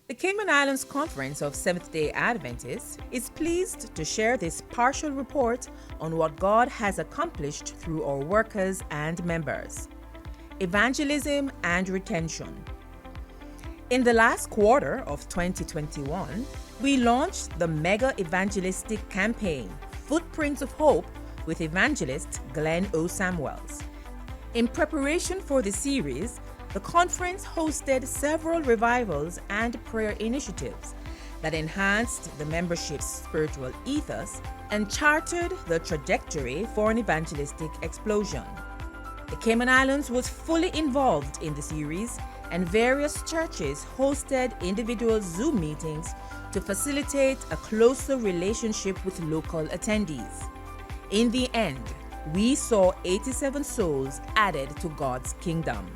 The Cayman Islands Conference of Seventh-day Adventists is pleased to share this partial report on what God has accomplished through our workers and members. Evangelism and retention. In the last quarter of 2021, we launched the mega evangelistic campaign, Footprints of Hope, with evangelist Glenn O. Samuels. In preparation for the series, the conference hosted several revivals and prayer initiatives that enhanced the membership's spiritual ethos and charted the trajectory for an evangelistic explosion. The Cayman Islands was fully involved in the series, and various churches hosted individual Zoom meetings to facilitate a closer relationship with local attendees. In the end, we saw 87 souls added to God's kingdom.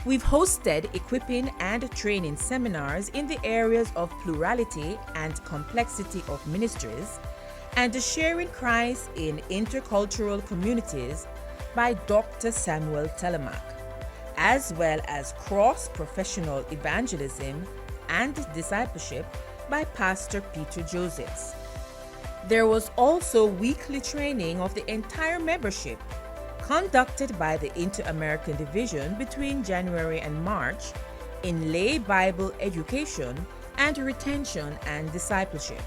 We've hosted equipping and training seminars in the areas of plurality and complexity of ministries and the sharing Christ in intercultural communities by Dr. Samuel Telemack, as well as cross-professional evangelism and discipleship by Pastor Peter Josephs. There was also weekly training of the entire membership conducted by the Inter-American Division between January and March in lay Bible education and retention and discipleship.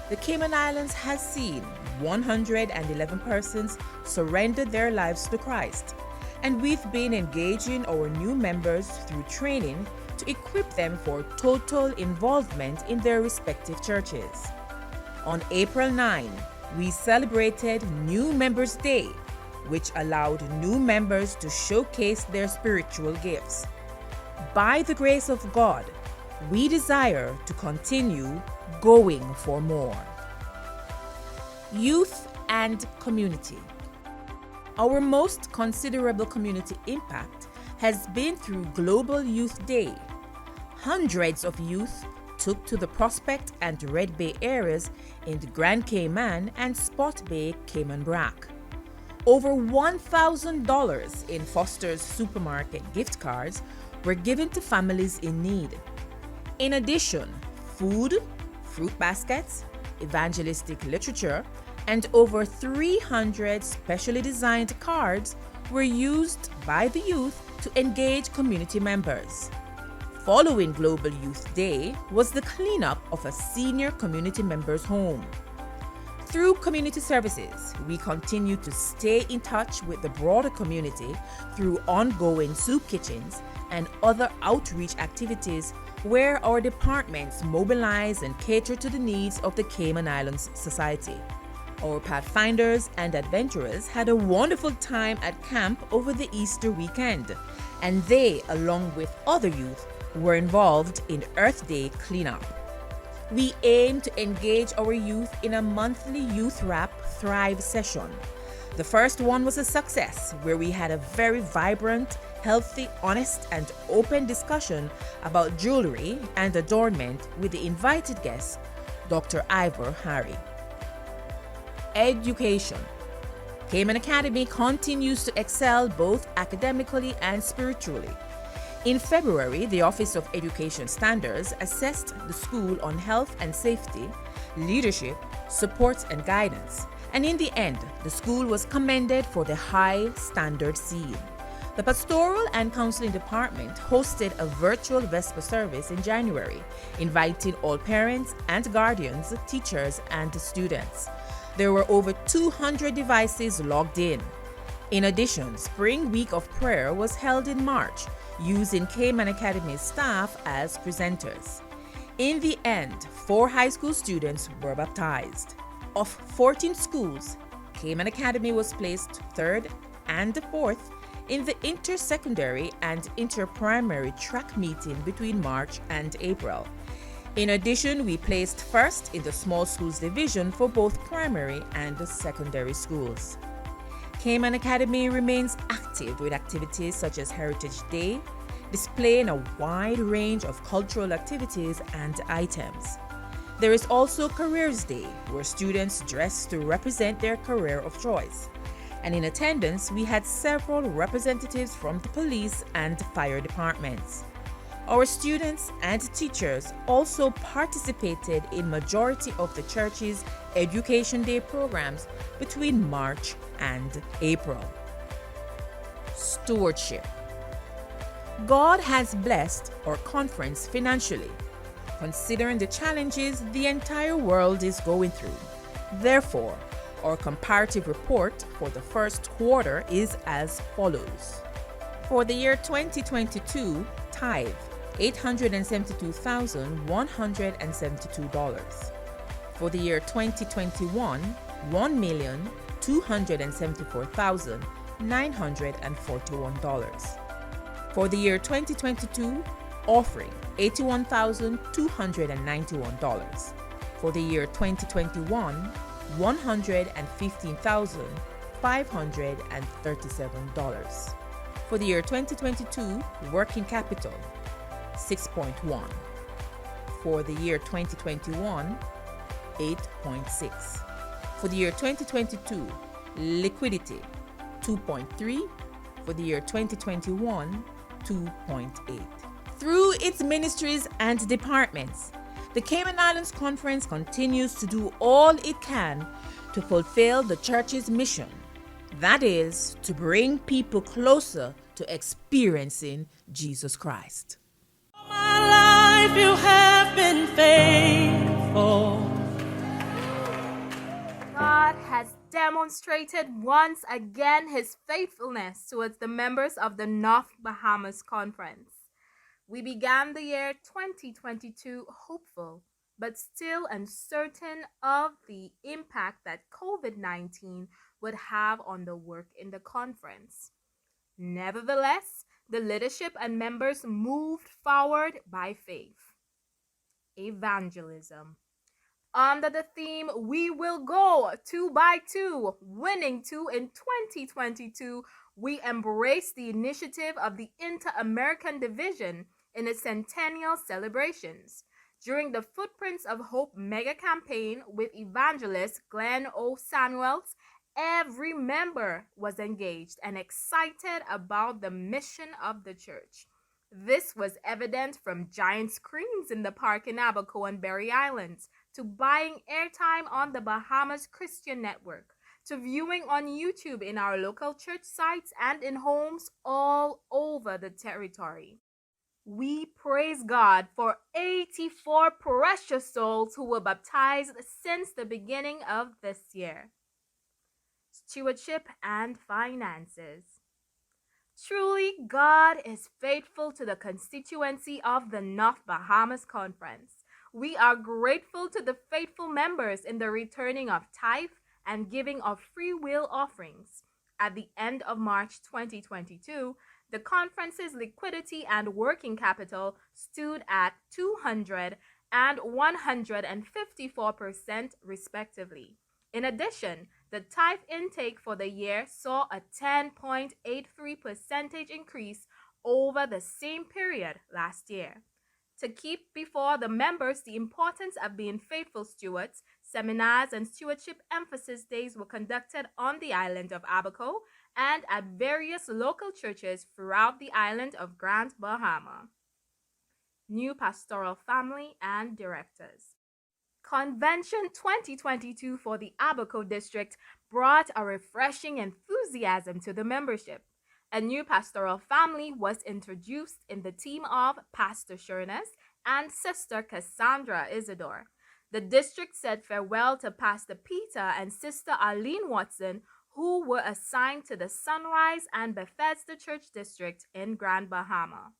The Cayman Islands has seen 111 persons surrender their lives to Christ, and we've been engaging our new members through training to equip them for total involvement in their respective churches. On April 9, we celebrated New Members Day, which allowed new members to showcase their spiritual gifts. By the grace of God, we desire to continue going for more. Youth and community. Our most considerable community impact has been through Global Youth Day. Hundreds of youth took to the Prospect and Red Bay areas in the Grand Cayman and Spot Bay, Cayman Brac. Over $1,000 in Foster's supermarket gift cards were given to families in need. In addition, food, fruit baskets, evangelistic literature, and over 300 specially designed cards were used by the youth to engage community members. Following Global Youth Day was the cleanup of a senior community member's home. Through community services, we continue to stay in touch with the broader community through ongoing soup kitchens and other outreach activities where our departments mobilize and cater to the needs of the Cayman Islands society. Our Pathfinders and Adventurers had a wonderful time at camp over the Easter weekend, and they, along with other youth, were involved in Earth Day cleanup. We aim to engage our youth in a monthly Youth Wrap Thrive session. The first one was a success, where we had a very vibrant, healthy, honest, and open discussion about jewelry and adornment with the invited guest, Dr. Ivor Harry. Education. Cayman Academy continues to excel both academically and spiritually. In February, the Office of Education Standards assessed the school on health and safety, leadership, support, and guidance. And in the end, the school was commended for the high standard seal. The Pastoral and Counseling Department hosted a virtual Vesper service in January, inviting all parents and guardians, teachers, and students. There were over 200 devices logged in. In addition, Spring Week of Prayer was held in March, using Cayman Academy's staff as presenters. In the end, 4 high school students were baptized. Of 14 schools, Cayman Academy was placed 3rd and 4th in the inter-secondary and inter-primary track meeting between March and April. In addition, we placed 1st in the small schools division for both primary and secondary schools. Cayman Academy remains active with activities such as Heritage Day, displaying a wide range of cultural activities and items. There is also Careers Day, where students dress to represent their career of choice. And in attendance, we had several representatives from the police and fire departments. Our students and teachers also participated in majority of the church's Education Day programs between March and April. Stewardship. God has blessed our conference financially, considering the challenges the entire world is going through. Therefore, our comparative report for the first quarter is as follows. For the year 2022, tithe $872,172. For the year 2021, $1,274,941. For the year 2022, offering $81,291. For the year 2021, $115,537. For the year 2022, working capital 6.1. For the year 2021, 8.6. For the year 2022, liquidity 2.3. For the year 2021, 2.8. Through its ministries and departments, the Cayman Islands Conference continues to do all it can to fulfill the church's mission. That is, to bring people closer to experiencing Jesus Christ. All my life you have been faithful. God has demonstrated once again his faithfulness towards the members of the North Bahamas Conference. We began the year 2022 hopeful, but still uncertain of the impact that COVID-19 would have on the work in the conference. Nevertheless, the leadership and members moved forward by faith. Evangelism. Under the theme, "We will go 2 by 2, winning 2 in 2022, we embrace the initiative of the Inter-American Division in its centennial celebrations. During the Footprints of Hope mega campaign with evangelist Glenn O. Samuels, every member was engaged and excited about the mission of the church. This was evident from giant screens in the park in Abaco and Berry Islands, to buying airtime on the Bahamas Christian Network, to viewing on YouTube in our local church sites and in homes all over the territory. We praise God for 84 precious souls who were baptized since the beginning of this year. Stewardship and finances. Truly, God is faithful to the constituency of the North Bahamas Conference. We are grateful to the faithful members in the returning of tithe and giving of free will offerings. At the end of March 2022, the conference's liquidity and working capital stood at 200 and 154% respectively. In addition, the tithe intake for the year saw a 10.83% increase over the same period last year. To keep before the members the importance of being faithful stewards, seminars and stewardship emphasis days were conducted on the island of Abaco and at various local churches throughout the island of Grand Bahama. New pastoral family and directors. Convention 2022 for the Abaco district brought a refreshing enthusiasm to the membership. A new pastoral family was introduced in the team of Pastor Shurness and Sister Cassandra Isidore. The district said farewell to Pastor Peter and Sister Arlene Watson, who were assigned to the Sunrise and Bethesda Church District in Grand Bahama.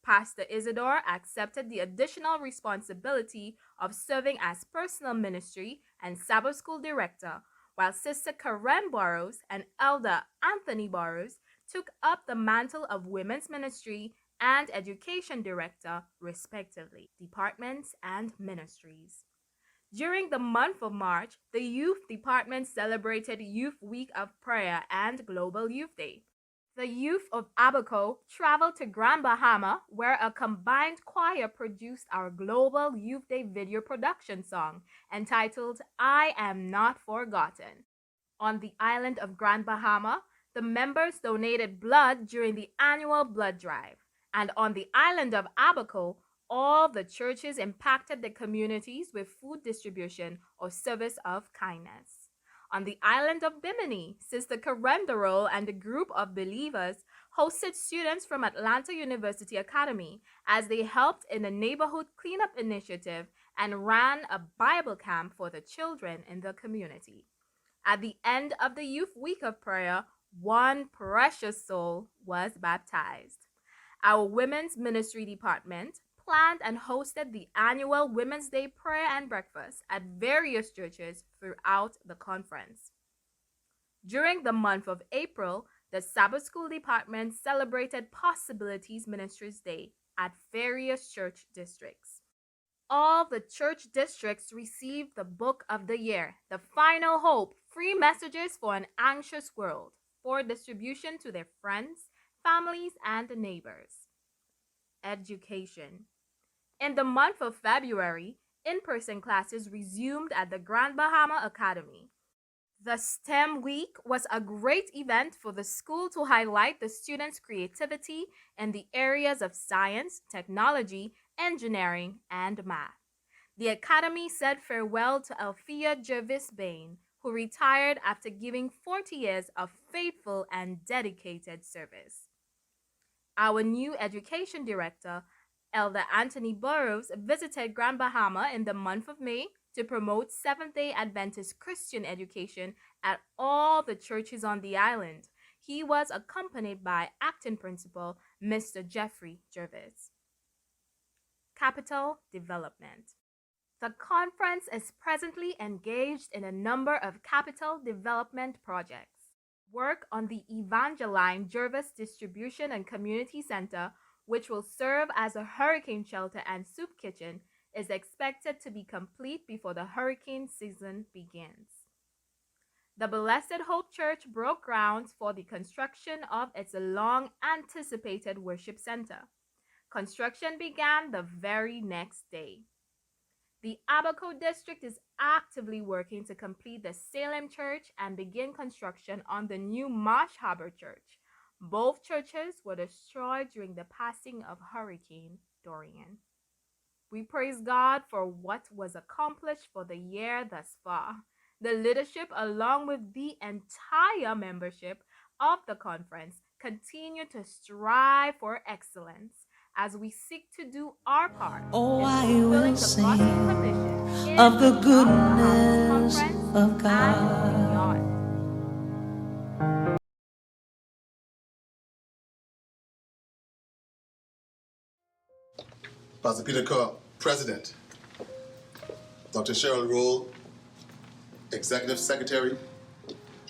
Pastor Isidore accepted the additional responsibility of serving as personal ministry and Sabbath school director, while Sister Karen Burrows and Elder Anthony Burrows took up the mantle of women's ministry and education director, respectively, departments and ministries. During the month of March, the youth department celebrated Youth Week of Prayer and Global Youth Day. The youth of Abaco traveled to Grand Bahama, where a combined choir produced our Global Youth Day video production song entitled "I Am Not Forgotten." On the island of Grand Bahama, the members donated blood during the annual blood drive. And on the island of Abaco, all the churches impacted the communities with food distribution or service of kindness. On the island of Bimini, Sister Carendorol and a group of believers hosted students from Atlanta University Academy as they helped in the neighborhood cleanup initiative and ran a Bible camp for the children in the community. At the end of the Youth Week of Prayer, one precious soul was baptized. Our Women's Ministry Department planned and hosted the annual Women's Day prayer and breakfast at various churches throughout the conference. During the month of April, the Sabbath School Department celebrated Possibilities Ministries Day at various church districts. All the church districts received the Book of the Year, The Final Hope, Free Messages for an Anxious World, for distribution to their friends, families, and neighbors. Education. In the month of February, in-person classes resumed at the Grand Bahama Academy. The STEM Week was a great event for the school to highlight the students' creativity in the areas of science, technology, engineering, and math. The Academy said farewell to Althea Jervis Bain, who retired after giving 40 years of faithful and dedicated service. Our new education director, Elder Anthony Burrows, visited Grand Bahama in the month of May to promote Seventh-day Adventist Christian education at all the churches on the island. He was accompanied by acting principal, Mr. Jeffrey Jervis. Capital Development. The conference is presently engaged in a number of capital development projects. Work on the Evangeline Jervis Distribution and Community Center, which will serve as a hurricane shelter and soup kitchen, is expected to be complete before the hurricane season begins. The Blessed Hope Church broke ground for the construction of its long-anticipated worship center. Construction began the very next day. The Abaco district is actively working to complete the Salem Church and begin construction on the new Marsh Harbor Church. Both churches were destroyed during the passing of Hurricane Dorian. We praise God for what was accomplished for the year thus far. The leadership, along with the entire membership of the conference, continue to strive for excellence as we seek to do our part in fulfilling the gospel commission of the and goodness conference of God. and beyond. Pastor Peter Kerr, President. Dr. Cheryl Roll, Executive Secretary.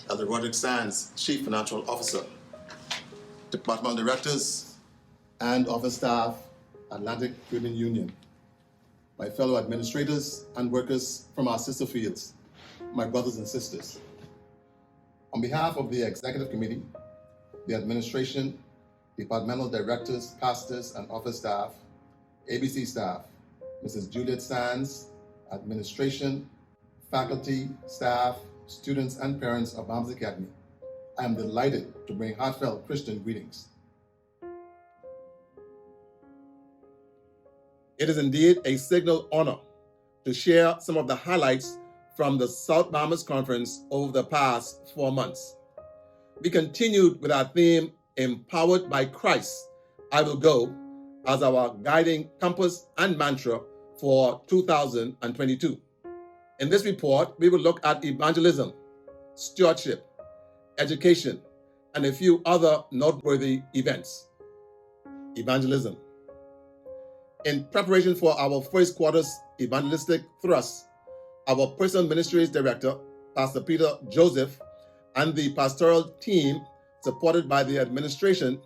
Elder Roderick Sands, Chief Financial Officer. Departmental Directors and office staff, Atlantic Union Union. My fellow administrators and workers from our sister fields, my brothers and sisters. On behalf of the Executive Committee, the administration, departmental directors, pastors, and office staff, ABC staff, Mrs. Juliet Sands, administration, faculty, staff, students, and parents of Bahamas Academy, I am delighted to bring heartfelt Christian greetings. It is indeed a signal honor to share some of the highlights from the South Bahamas Conference over the past 4 months. We continued with our theme, Empowered by Christ, I Will Go, as our guiding compass and mantra for 2022. In this report, we will look at evangelism, stewardship, education, and a few other noteworthy events. Evangelism. In preparation for our first quarter's evangelistic thrust, our personal ministries director, Pastor Peter Joseph, and the pastoral team, supported by the administration,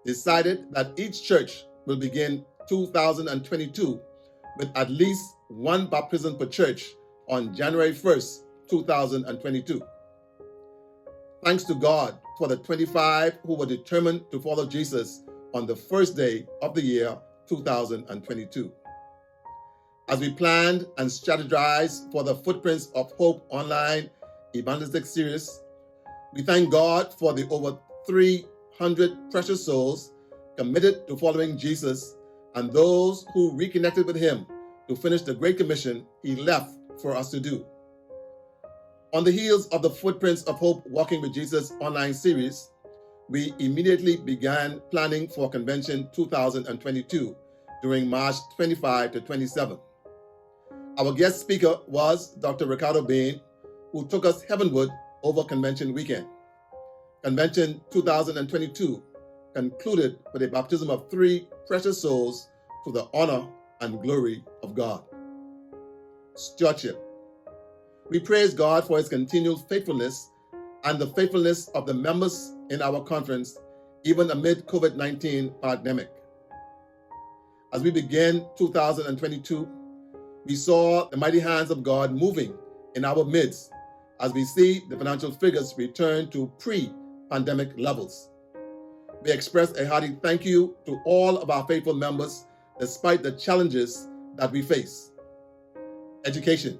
decided that each church will begin 2022 with at least one baptism per church on January 1st, 2022. Thanks to God for the 25 who were determined to follow Jesus on the first day of the year 2022. As we planned and strategized for the Footprints of Hope online evangelistic series, we thank God for the over 300 precious souls committed to following Jesus, and those who reconnected with him to finish the Great Commission he left for us to do. On the heels of the Footprints of Hope Walking with Jesus online series, we immediately began planning for Convention 2022 during March 25 to 27. Our guest speaker was Dr. Ricardo Bain, who took us heavenward over Convention weekend. Convention 2022 concluded with a baptism of 3 precious souls to the honor and glory of God. Stewardship. We praise God for his continual faithfulness and the faithfulness of the members in our conference, even amid COVID-19 pandemic. As we begin 2022, we saw the mighty hands of God moving in our midst as we see the financial figures return to pre-pandemic levels. We express a hearty thank you to all of our faithful members despite the challenges that we face. Education.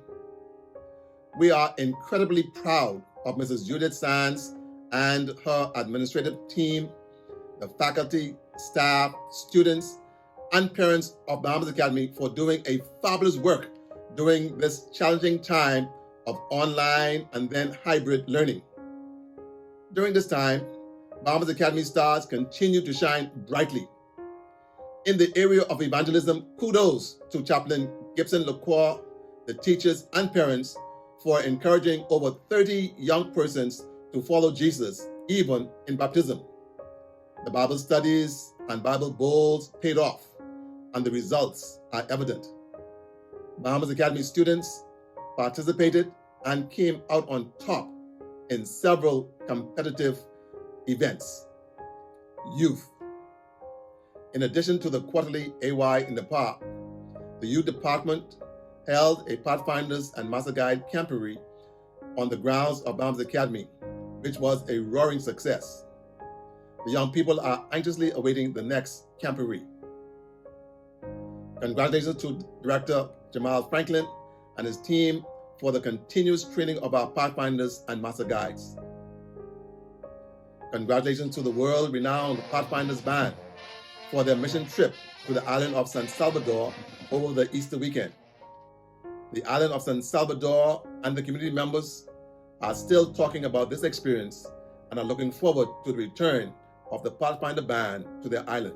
We are incredibly proud of Mrs. Judith Sands and her administrative team, the faculty, staff, students, and parents of Bahamas Academy for doing a fabulous work during this challenging time of online and then hybrid learning. During this time, Bahamas Academy stars continue to shine brightly. In the area of evangelism, kudos to Chaplain Gibson LaCroix, the teachers and parents for encouraging over 30 young persons to follow Jesus, even in baptism. The Bible studies and Bible bowls paid off, and the results are evident. Bahamas Academy students participated and came out on top in several competitive events. Youth. In addition to the quarterly AY in the park, the youth department held a Pathfinders and Master Guide camporee on the grounds of Bahamas Academy, which was a roaring success. The young people are anxiously awaiting the next camporee. Congratulations to Director Jamal Franklin and his team for the continuous training of our Pathfinders and Master Guides. Congratulations to the world-renowned Pathfinders Band for their mission trip to the island of San Salvador over the Easter weekend. The island of San Salvador and the community members are still talking about this experience and are looking forward to the return of the Pathfinder Band to their island.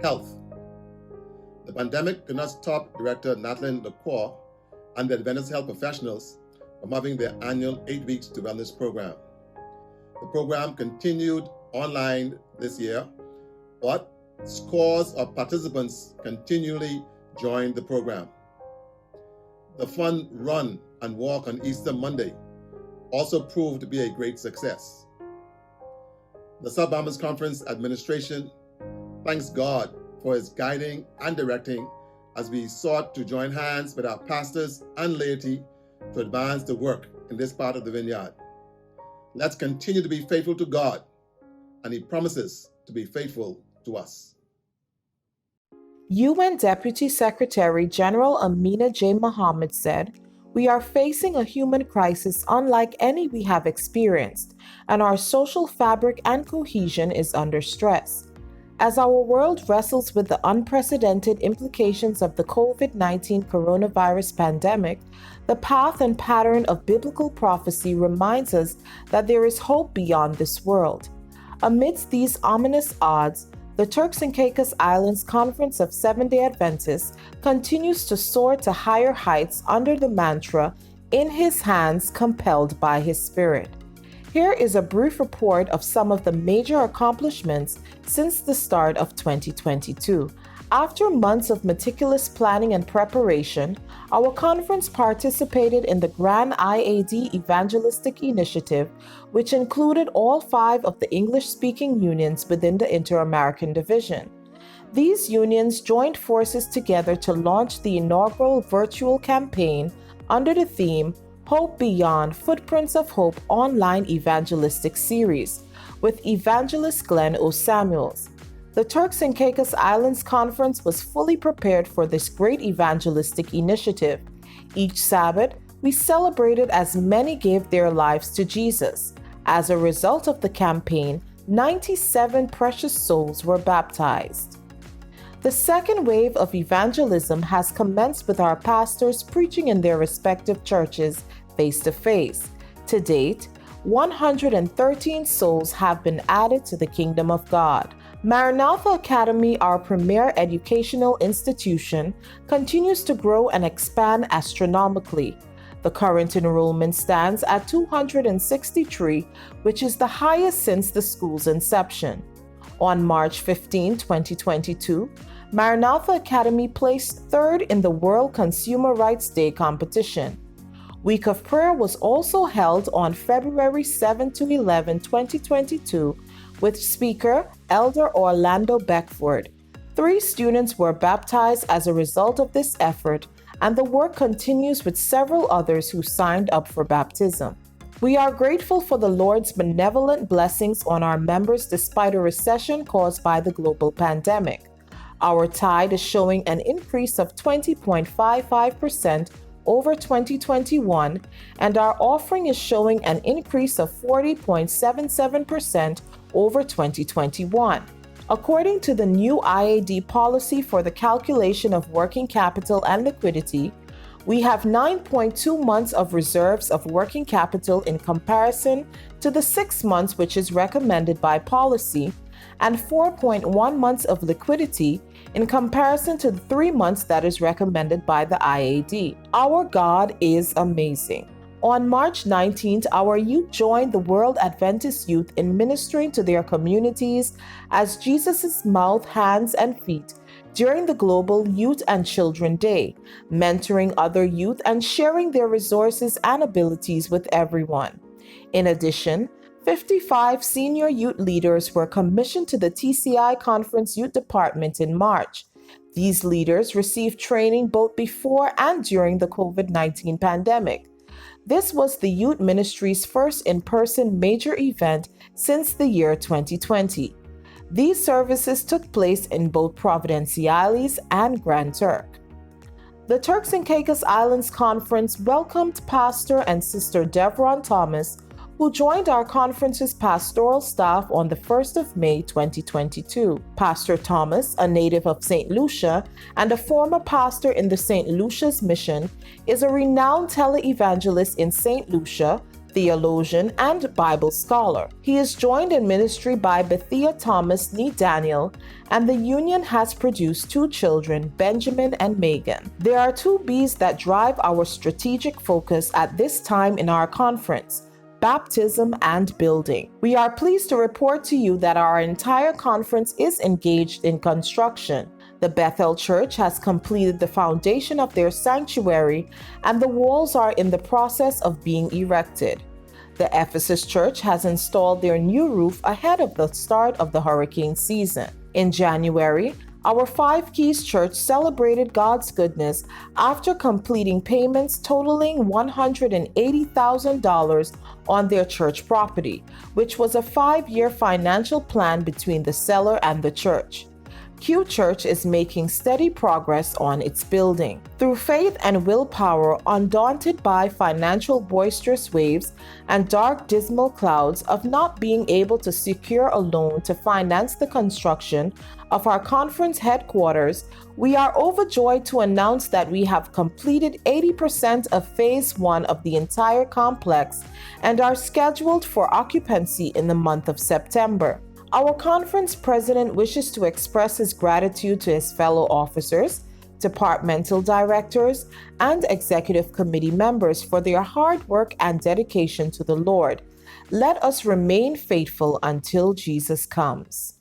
Health. The pandemic did not stop Director Natlin LaCroix and the Adventist health professionals from having their annual 8 weeks to wellness program. The program continued online this year, but scores of participants continually joined the program. The fun run and walk on Easter Monday also proved to be a great success. The South Bahamas Conference administration thanks God for his guiding and directing as we sought to join hands with our pastors and laity to advance the work in this part of the vineyard. Let's continue to be faithful to God, and he promises to be faithful to us. UN Deputy Secretary General Amina J. Mohammed said, "We are facing a human crisis unlike any we have experienced, and our social fabric and cohesion is under stress. As our world wrestles with the unprecedented implications of the COVID-19 coronavirus pandemic, the path and pattern of biblical prophecy reminds us that there is hope beyond this world. Amidst these ominous odds, the Turks and Caicos Islands Conference of Seventh-day Adventists continues to soar to higher heights under the mantra, 'In His hands, compelled by His Spirit.' Here is a brief report of some of the major accomplishments since the start of 2022. After months of meticulous planning and preparation, our conference participated in the Grand IAD Evangelistic Initiative, which included all 5 of the English-speaking unions within the Inter-American Division. These unions joined forces together to launch the inaugural virtual campaign under the theme Hope Beyond Footprints of Hope online evangelistic series with evangelist Glenn O. Samuels. The Turks and Caicos Islands Conference was fully prepared for this great evangelistic initiative. Each Sabbath, we celebrated as many gave their lives to Jesus. As a result of the campaign, 97 precious souls were baptized. The second wave of evangelism has commenced with our pastors preaching in their respective churches face to face. To date, 113 souls have been added to the kingdom of God. Maranatha Academy, our premier educational institution, continues to grow and expand astronomically. The current enrollment stands at 263, which is the highest since the school's inception. On March 15, 2022, Maranatha Academy placed third in the World Consumer Rights Day competition. Week of Prayer was also held on February 7 to 11, 2022, with speaker Elder Orlando Beckford. 3 students were baptized as a result of this effort, and the work continues with several others who signed up for baptism. We are grateful for the Lord's benevolent blessings on our members despite a recession caused by the global pandemic. Our tithe is showing an increase of 20.55% over 2021, and our offering is showing an increase of 40.77% over 2021. According to the new IAD policy for the calculation of working capital and liquidity, we have 9.2 months of reserves of working capital in comparison to the 6 months which is recommended by policy, and 4.1 months of liquidity in comparison to the 3 months that is recommended by the IAD. Our God is amazing. On March 19th, our youth joined the World Adventist youth in ministering to their communities as Jesus' mouth, hands, and feet during the Global Youth and Children Day, mentoring other youth and sharing their resources and abilities with everyone. In addition, 55 senior youth leaders were commissioned to the TCI Conference Youth Department in March. These leaders received training both before and during the COVID-19 pandemic. This was the youth ministry's first in-person major event since the year 2020. These services took place in both Providenciales and Grand Turk. The Turks and Caicos Islands Conference welcomed Pastor and Sister Devron Thomas, who joined our conference's pastoral staff on the 1st of May 2022. Pastor Thomas, a native of St. Lucia and a former pastor in the St. Lucia's Mission, is a renowned televangelist in St. Lucia, theologian, and Bible scholar. He is joined in ministry by Bethia Thomas Nee Daniel, and the union has produced 2 children, Benjamin and Megan. There are 2 B's that drive our strategic focus at this time in our conference: baptism and building. We are pleased to report to you that our entire conference is engaged in construction. The Bethel Church has completed the foundation of their sanctuary, and the walls are in the process of being erected. The Ephesus Church has installed their new roof ahead of the start of the hurricane season. In January, our Five Keys Church celebrated God's goodness after completing payments totaling $180,000 on their church property, which was a 5-year financial plan between the seller and the church. Q Church is making steady progress on its building. Through faith and willpower, undaunted by financial boisterous waves and dark dismal clouds of not being able to secure a loan to finance the construction of our conference headquarters, we are overjoyed to announce that we have completed 80% of Phase 1 of the entire complex and are scheduled for occupancy in the month of September. Our conference president wishes to express his gratitude to his fellow officers, departmental directors, and executive committee members for their hard work and dedication to the Lord. Let us remain faithful until Jesus comes.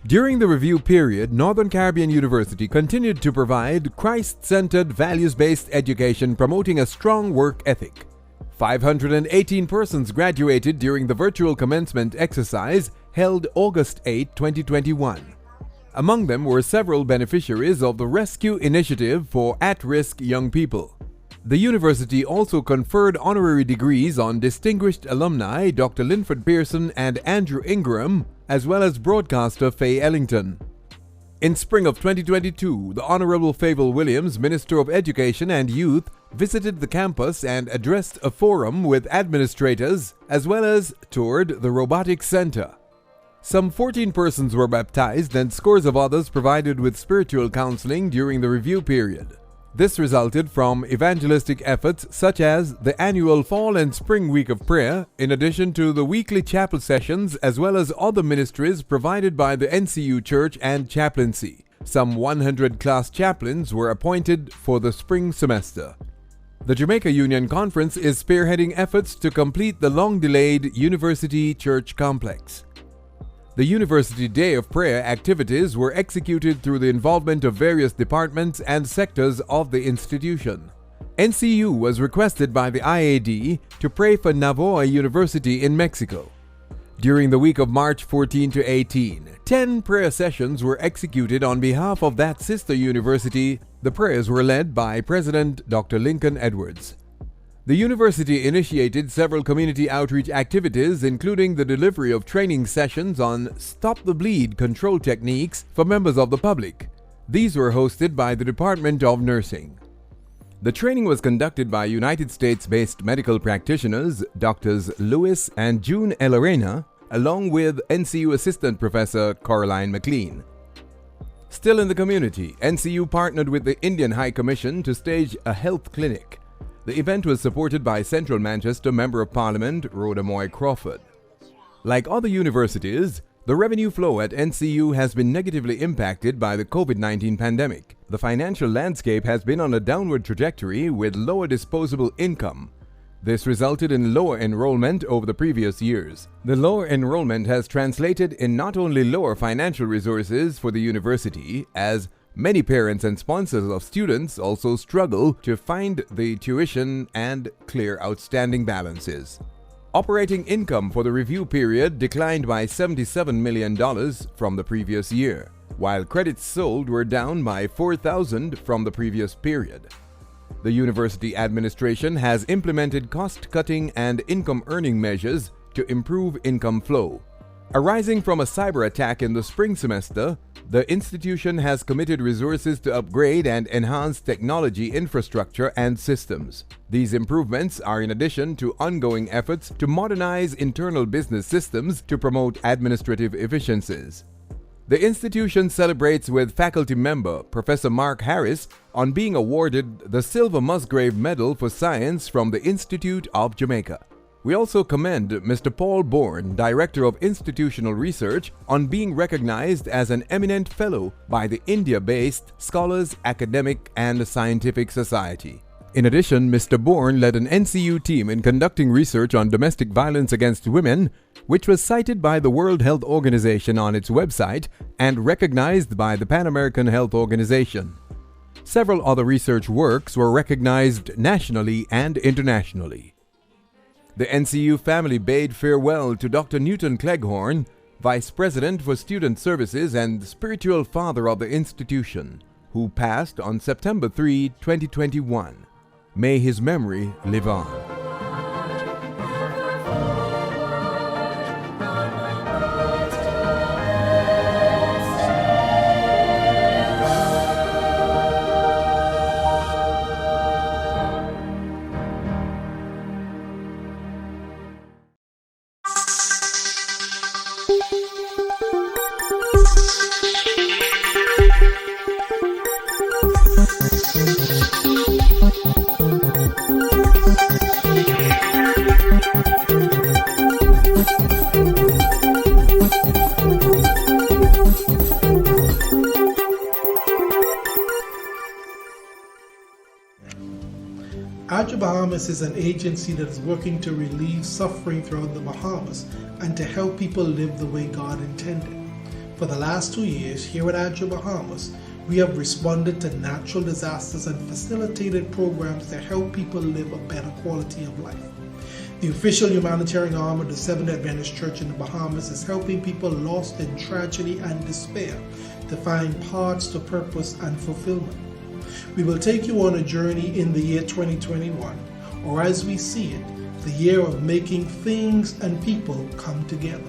During the review period, Northern Caribbean University continued to provide Christ-centered, values-based education promoting a strong work ethic. 518 persons graduated during the virtual commencement exercise held August 8, 2021. Among them were several beneficiaries of the Rescue Initiative for At-Risk Young People. The university also conferred honorary degrees on distinguished alumni Dr. Linford Pearson and Andrew Ingram, as well as broadcaster Faye Ellington. In spring of 2022, the Honorable Fable Williams, Minister of Education and Youth, visited the campus and addressed a forum with administrators, as well as toured the Robotics Center. Some 14 persons were baptized and scores of others provided with spiritual counseling during the review period. This resulted from evangelistic efforts such as the annual Fall and Spring Week of Prayer, in addition to the weekly chapel sessions, as well as other ministries provided by the NCU Church and Chaplaincy. Some 100 class chaplains were appointed for the spring semester. The Jamaica Union Conference is spearheading efforts to complete the long-delayed University Church Complex. The University Day of Prayer activities were executed through the involvement of various departments and sectors of the institution. NCU was requested by the IAD to pray for Navojoa University in Mexico. During the week of March 14 to 18, 10 prayer sessions were executed on behalf of that sister university. The prayers were led by President Dr. Lincoln Edwards. The university initiated several community outreach activities, including the delivery of training sessions on Stop the Bleed control techniques for members of the public. These were hosted by the Department of Nursing. The training was conducted by United States-based medical practitioners, Drs. Lewis and June L. Arena, along with NCU Assistant Professor Caroline McLean. Still in the community, NCU partnered with the Indian High Commission to stage a health clinic. The event was supported by Central Manchester Member of Parliament Rhoda Moy Crawford. Like other universities, the revenue flow at NCU has been negatively impacted by the COVID-19 pandemic. The financial landscape has been on a downward trajectory with lower disposable income. This resulted in lower enrollment over the previous years. The lower enrollment has translated in not only lower financial resources for the university, as many parents and sponsors of students also struggle to find the tuition and clear outstanding balances. Operating income for the review period declined by $77 million from the previous year, while credits sold were down by 4,000 from the previous period. The university administration has implemented cost-cutting and income-earning measures to improve income flow. Arising from a cyber attack in the spring semester, the institution has committed resources to upgrade and enhance technology infrastructure and systems. These improvements are in addition to ongoing efforts to modernize internal business systems to promote administrative efficiencies. The institution celebrates with faculty member Professor Mark Harris on being awarded the Silver Musgrave Medal for Science from the Institute of Jamaica. We also commend Mr. Paul Bourne, Director of Institutional Research, on being recognized as an eminent fellow by the India-based Scholars Academic and Scientific Society. In addition, Mr. Bourne led an NCU team in conducting research on domestic violence against women, which was cited by the World Health Organization on its website and recognized by the Pan American Health Organization. Several other research works were recognized nationally and internationally. The NCU family bade farewell to Dr. Newton Cleghorn, Vice President for Student Services and spiritual father of the institution, who passed on September 3, 2021. May his memory live on. Bahamas is an agency that is working to relieve suffering throughout the Bahamas and to help people live the way God intended. For the last 2 years, here at Adjo Bahamas, we have responded to natural disasters and facilitated programs to help people live a better quality of life. The official humanitarian arm of the Seventh Adventist Church in the Bahamas is helping people lost in tragedy and despair to find paths to purpose and fulfillment. We will take you on a journey in the year 2021, or as we see it, the year of making things and people come together.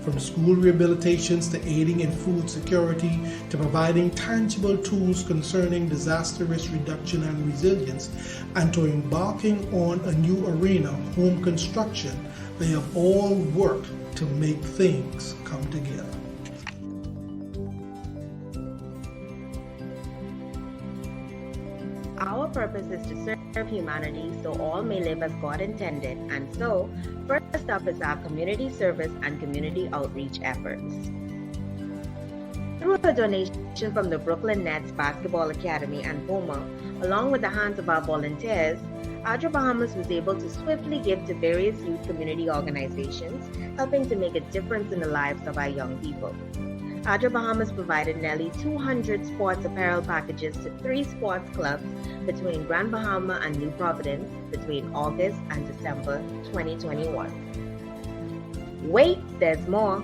From school rehabilitations to aiding in food security to providing tangible tools concerning disaster risk reduction and resilience, and to embarking on a new arena, home construction, they have all worked to make things come together. Our purpose is to serve humanity so all may live as God intended, and so, first up is our community service and community outreach efforts. Through a donation from the Brooklyn Nets Basketball Academy and Puma, along with the hands of our volunteers, Adra Bahamas was able to swiftly give to various youth community organizations, helping to make a difference in the lives of our young people. Adra Bahamas provided nearly 200 sports apparel packages to 3 sports clubs between Grand Bahama and New Providence between August and December 2021. Wait, there's more.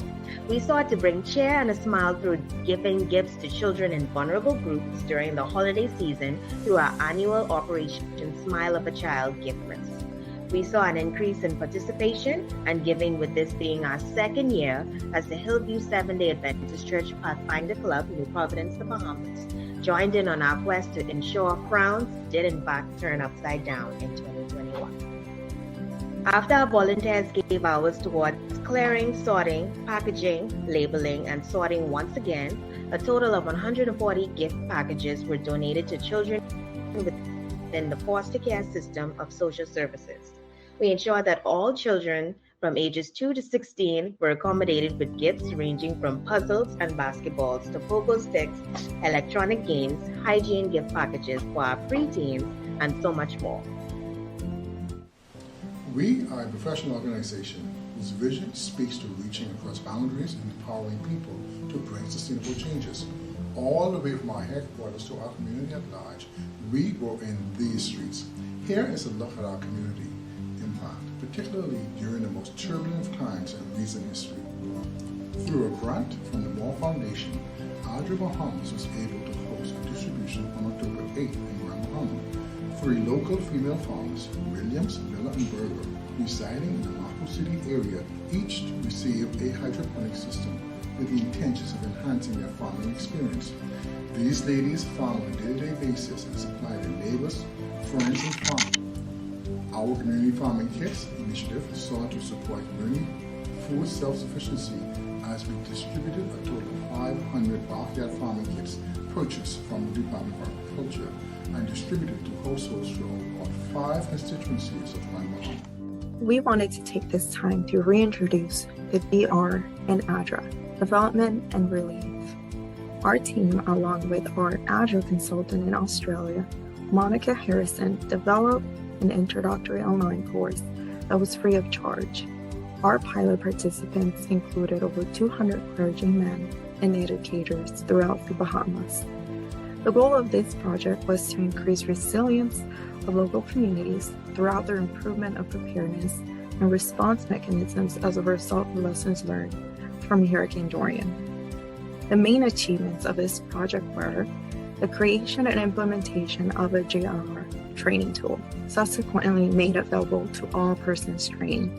We sought to bring cheer and a smile through giving gifts to children in vulnerable groups during the holiday season through our annual Operation Smile of a Child gift list. We saw an increase in participation and giving, with this being our second year as the Hillview Seventh-day Adventist Church Pathfinder Club, New Providence, the Bahamas, joined in on our quest to ensure crowns did in fact turn upside down in 2021. After our volunteers gave hours towards clearing, sorting, packaging, labeling, and sorting once again, a total of 140 gift packages were donated to children within the foster care system of social services. We ensured that all children from ages 2 to 16 were accommodated with gifts ranging from puzzles and basketballs to pogo sticks, electronic games, hygiene gift packages for our preteens, and so much more. We are a professional organization whose vision speaks to reaching across boundaries and empowering people to bring sustainable changes. All the way from our headquarters to our community at large, we were in these streets. Here is a look at our community impact, particularly during the most turbulent times in recent history. Through a grant from the Moore Foundation, Adra Bahamas was able to host a distribution on October 8th in Grand Bahama. 3 local female farmers, Williams, Miller, and Berger, residing in the Marco City area, each received a hydroponic system with the intentions of enhancing their farming experience. These ladies farm on a day-to-day basis and supply their neighbors, friends, and farmers. Our community farming kits initiative sought to support community food self-sufficiency as we distributed a total of 500 backyard farming kits purchased from the Department of Agriculture and distributed to households throughout 5 constituencies of Grand Bahama. We wanted to take this time to reintroduce the DR and ADRA, Development and Relief. Our team, along with our ADRA consultant in Australia, Monica Harrison, developed an introductory online course that was free of charge. Our pilot participants included over 200 clergymen and educators throughout the Bahamas. The goal of this project was to increase resilience of local communities throughout their improvement of preparedness and response mechanisms as a result of lessons learned from Hurricane Dorian. The main achievements of this project were the creation and implementation of a JR training tool, subsequently made available to all persons trained,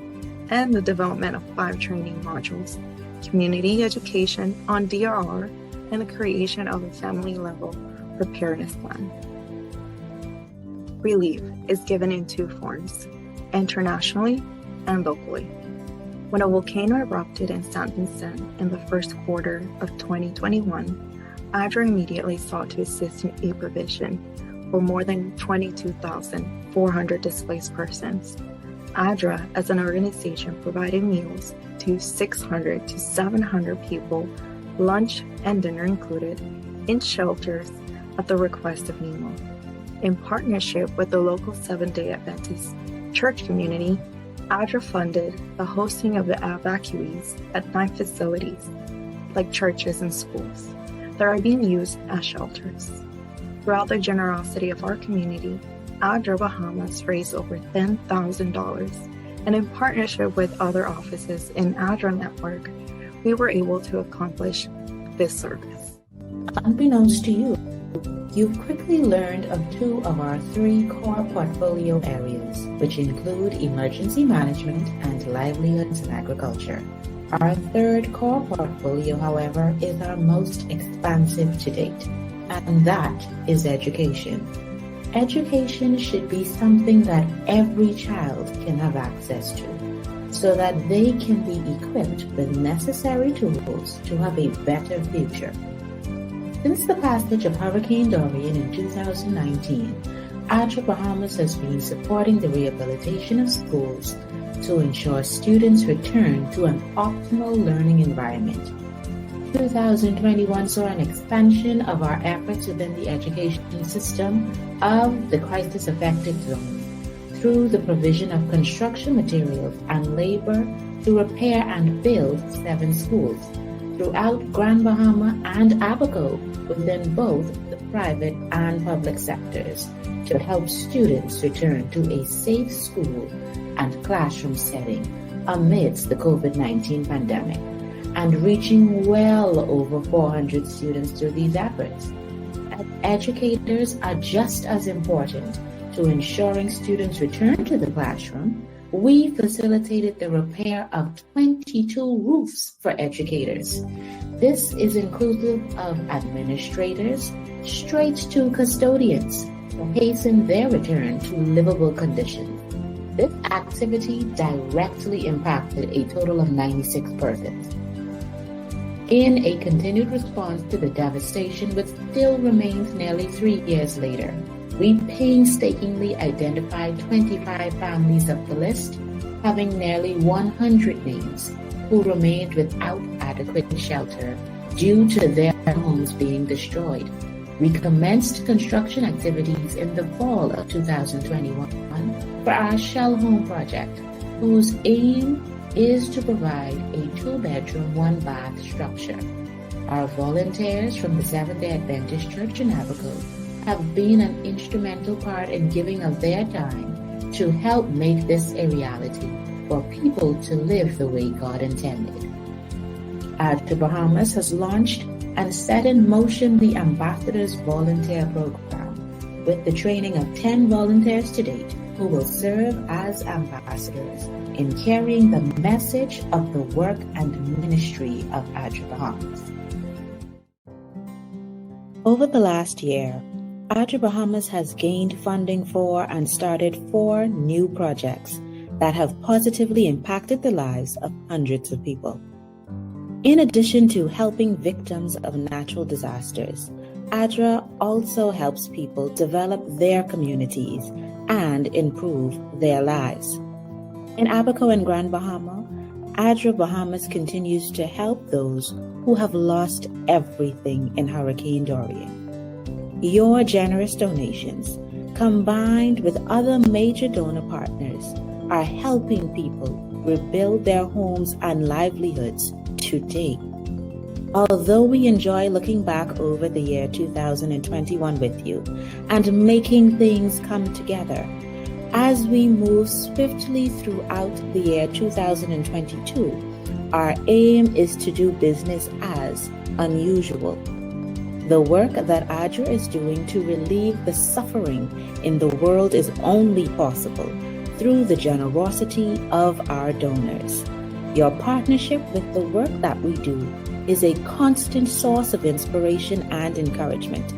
and the development of 5 training modules, community education on DRR, and the creation of a family-level preparedness plan. Relief is given in 2 forms, internationally and locally. When a volcano erupted in St. Vincent in the first quarter of 2021, ADRA immediately sought to assist in aid provision for more than 22,400 displaced persons. ADRA, as an organization, provided meals to 600 to 700 people, lunch and dinner included, in shelters at the request of NEMO. In partnership with the local Seventh-day Adventist church community, ADRA funded the hosting of the evacuees at 9 facilities, like churches and schools, that are being used as shelters. Throughout the generosity of our community, ADRA Bahamas raised over $10,000, and in partnership with other offices in ADRA network, we were able to accomplish this service. Unbeknownst to you, You've quickly learned of two of our three core portfolio areas, which include emergency management and livelihoods and agriculture. Our third core portfolio, however, is our most expansive to date, and that is education. Education should be something that every child can have access to, so that they can be equipped with necessary tools to have a better future. Since the passage of Hurricane Dorian in 2019, ADRA Bahamas has been supporting the rehabilitation of schools to ensure students return to an optimal learning environment. 2021 saw an expansion of our efforts within the education system of the crisis-affected zone through the provision of construction materials and labor to repair and build 7 schools throughout Grand Bahama and Abaco within both the private and public sectors to help students return to a safe school and classroom setting amidst the COVID-19 pandemic, and reaching well over 400 students through these efforts. As educators are just as important to ensuring students return to the classroom, we facilitated the repair of 22 roofs for educators. This is inclusive of administrators straight to custodians to hasten their return to livable conditions. This activity directly impacted a total of 96 persons. In a continued response to the devastation which still remains nearly 3 years later, we painstakingly identified 25 families of the list, having nearly 100 names, who remained without adequate shelter due to their homes being destroyed. We commenced construction activities in the fall of 2021 for our Shell Home project, whose aim is to provide a 2-bedroom, 1-bath structure. Our volunteers from the Seventh-day Adventist Church in Abaco have been an instrumental part in giving of their time to help make this a reality for people to live the way God intended. ADRA Bahamas has launched and set in motion the Ambassadors Volunteer Program with the training of 10 volunteers to date who will serve as ambassadors in carrying the message of the work and ministry of ADRA Bahamas. Over the last year, ADRA Bahamas has gained funding for and started 4 new projects that have positively impacted the lives of hundreds of people. In addition to helping victims of natural disasters, ADRA also helps people develop their communities and improve their lives. In Abaco and Grand Bahama, ADRA Bahamas continues to help those who have lost everything in Hurricane Dorian. Your generous donations, combined with other major donor partners, are helping people rebuild their homes and livelihoods today. Although we enjoy looking back over the year 2021 with you and making things come together, as we move swiftly throughout the year 2022, our aim is to do business as unusual. The work that ADRA is doing to relieve the suffering in the world is only possible through the generosity of our donors. Your partnership with the work that we do is a constant source of inspiration and encouragement.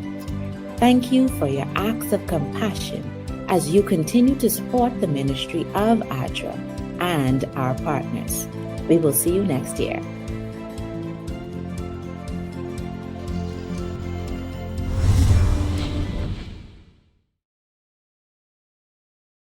Thank you for your acts of compassion as you continue to support the ministry of ADRA and our partners. We will see you next year.